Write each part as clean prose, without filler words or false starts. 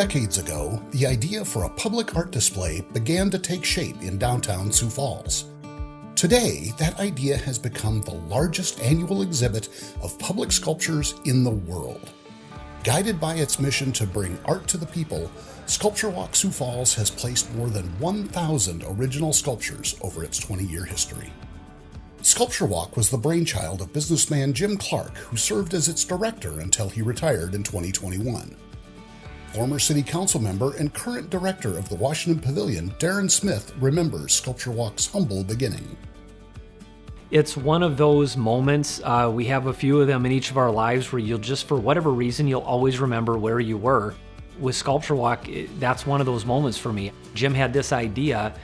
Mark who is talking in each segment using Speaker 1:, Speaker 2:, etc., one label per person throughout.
Speaker 1: decades ago, the idea for a public art display began to take shape in downtown Sioux Falls. Today, that idea has become the largest annual exhibit of public sculptures in the world. Guided by its mission to bring art to the people, SculptureWalk Sioux Falls has placed more than 1,000 original sculptures over its 20-year history. SculptureWalk was the brainchild of businessman Jim Clark, who served as its director until he retired in 2021. Former City Council member and current director of the Washington Pavilion, Darren Smith, remembers SculptureWalk's humble beginning.
Speaker 2: It's one of those moments, we have a few of them in each of our lives where you'll just, for whatever reason, you'll always remember where you were. With SculptureWalk, that's one of those moments for me. Jim had this idea,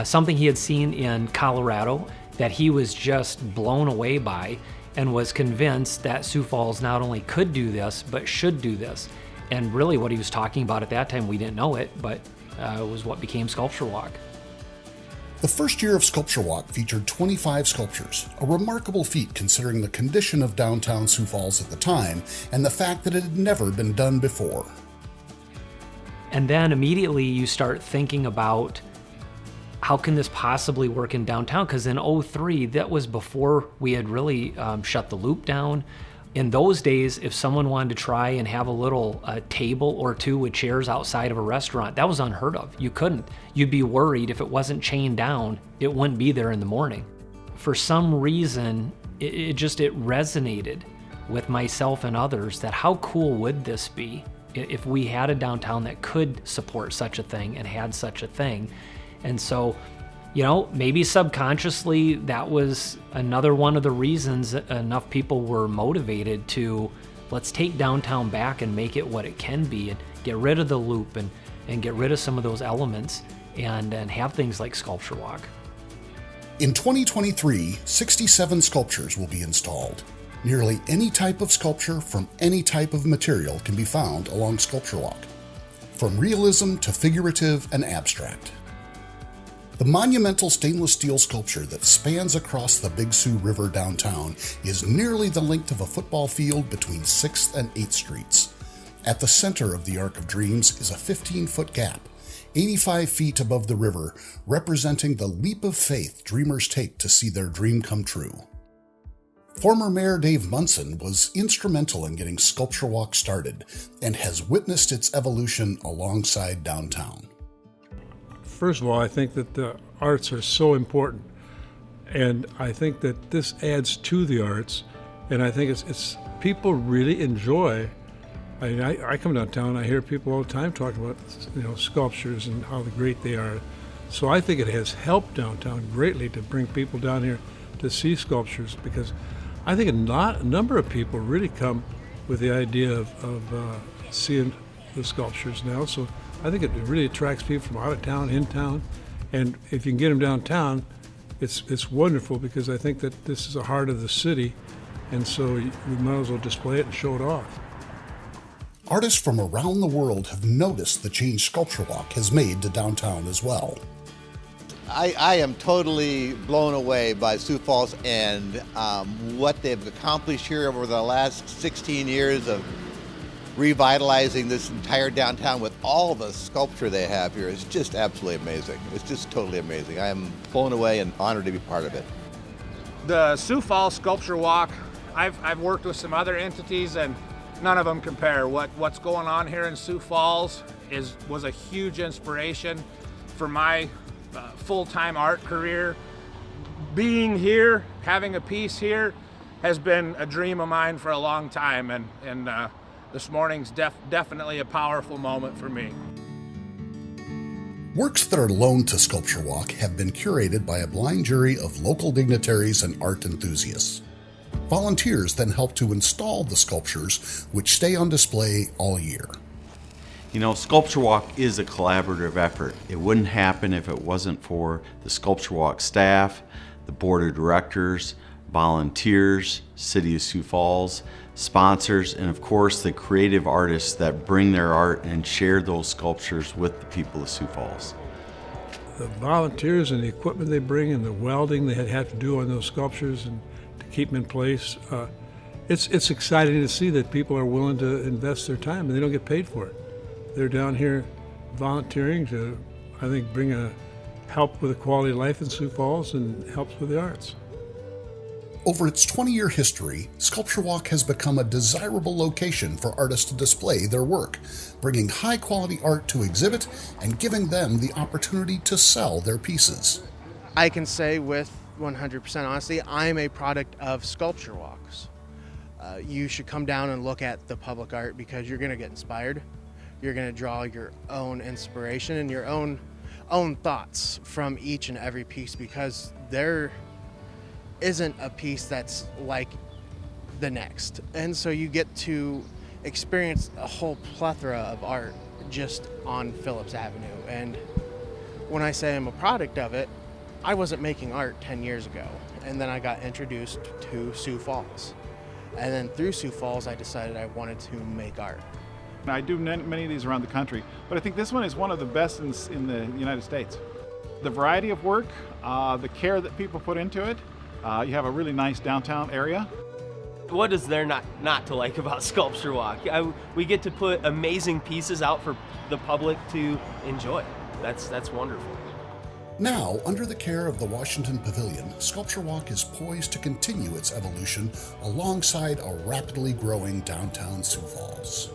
Speaker 2: something he had seen in Colorado that he was just blown away by and was convinced that Sioux Falls not only could do this, but should do this. And really what he was talking about at that time, we didn't know it, but it was what became SculptureWalk.
Speaker 1: The first year of SculptureWalk featured 25 sculptures, a remarkable feat considering the condition of downtown Sioux Falls at the time and the fact that it had never been done before.
Speaker 2: And then immediately you start thinking about how can this possibly work in downtown? Because in '03, that was before we had really shut the loop down. In those days, if someone wanted to try and have a little table or two with chairs outside of a restaurant, that was unheard of. You couldn't. You'd be worried if it wasn't chained down, it wouldn't be there in the morning. For some reason, it resonated with myself and others that how cool would this be if we had a downtown that could support such a thing and had such a thing. And so, maybe subconsciously that was another one of the reasons that enough people were motivated to let's take downtown back and make it what it can be and get rid of the loop and get rid of some of those elements and have things like SculptureWalk.
Speaker 1: In 2023, 67 sculptures will be installed. Nearly any type of sculpture from any type of material can be found along SculptureWalk, from realism to figurative and abstract. The monumental stainless steel sculpture that spans across the Big Sioux River downtown is nearly the length of a football field between 6th and 8th Streets. At the center of the Arc of Dreams is a 15-foot gap, 85 feet above the river, representing the leap of faith dreamers take to see their dream come true. Former Mayor Dave Munson was instrumental in getting SculptureWalk started and has witnessed its evolution alongside downtown.
Speaker 3: First of all, I think that the arts are so important, and I think that this adds to the arts, and I think it's people really enjoy. I come downtown, I hear people all the time talking about sculptures and how great they are. So I think it has helped downtown greatly to bring people down here to see sculptures, because I think a number of people really come with the idea of seeing the sculptures now. So I think it really attracts people from out of town, in town, and if you can get them downtown, it's wonderful, because I think that this is the heart of the city, and so we might as well display it and show it off.
Speaker 1: Artists from around the world have noticed the change SculptureWalk has made to downtown as well.
Speaker 4: I am totally blown away by Sioux Falls and what they've accomplished here over the last 16 years of revitalizing this entire downtown with all the sculpture they have here. Is just absolutely amazing. It's just totally amazing. I am blown away and honored to be part of it.
Speaker 5: The Sioux Falls Sculpture Walk, I've worked with some other entities and none of them compare. What's going on here in Sioux Falls was a huge inspiration for my full-time art career. Being here, having a piece here, has been a dream of mine for a long time, and this morning's definitely a powerful moment for me.
Speaker 1: Works that are loaned to SculptureWalk have been curated by a blind jury of local dignitaries and art enthusiasts. Volunteers then help to install the sculptures, which stay on display all year.
Speaker 6: SculptureWalk is a collaborative effort. It wouldn't happen if it wasn't for the SculptureWalk staff, the board of directors, volunteers, City of Sioux Falls, sponsors, and of course the creative artists that bring their art and share those sculptures with the people of Sioux Falls.
Speaker 3: The volunteers and the equipment they bring and the welding they had to do on those sculptures and to keep them in place, it's exciting to see that people are willing to invest their time and they don't get paid for it. they're down here volunteering to, I think, bring a help with the quality of life in Sioux Falls and helps with the arts.
Speaker 1: Over its 20-year history, SculptureWalk has become a desirable location for artists to display their work, bringing high-quality art to exhibit and giving them the opportunity to sell their pieces.
Speaker 7: I can say with 100% honesty, I'm a product of SculptureWalks. You should come down and look at the public art because you're going to get inspired. You're going to draw your own inspiration and your own thoughts from each and every piece, because there isn't a piece that's like the next. And so you get to experience a whole plethora of art just on Phillips Avenue. And when I say I'm a product of it, I wasn't making art 10 years ago. And then I got introduced to Sioux Falls. And then through Sioux Falls, I decided I wanted to make art.
Speaker 8: I do many of these around the country, but I think this one is one of the best in the United States. The variety of work, the care that people put into it. You have a really nice downtown area.
Speaker 9: What is there not to like about SculptureWalk? We get to put amazing pieces out for the public to enjoy. That's wonderful.
Speaker 1: Now, under the care of the Washington Pavilion, SculptureWalk is poised to continue its evolution alongside a rapidly growing downtown Sioux Falls.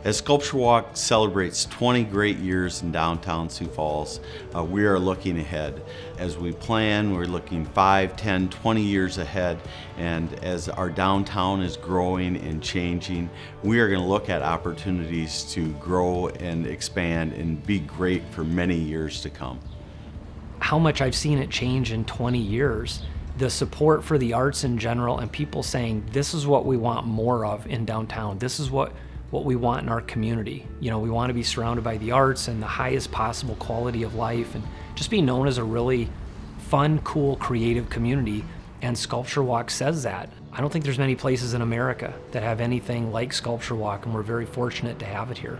Speaker 6: As SculptureWalk celebrates 20 great years in downtown Sioux Falls, we are looking ahead. As we plan, we're looking 5, 10, 20 years ahead, and as our downtown is growing and changing, we are going to look at opportunities to grow and expand and be great for many years to come.
Speaker 2: How much I've seen it change in 20 years. The support for the arts in general, and people saying, this is what we want more of in downtown. This is what we want in our community. You know, we want to be surrounded by the arts and the highest possible quality of life and just be known as a really fun, cool, creative community. And SculptureWalk says that. I don't think there's many places in America that have anything like SculptureWalk, and we're very fortunate to have it here.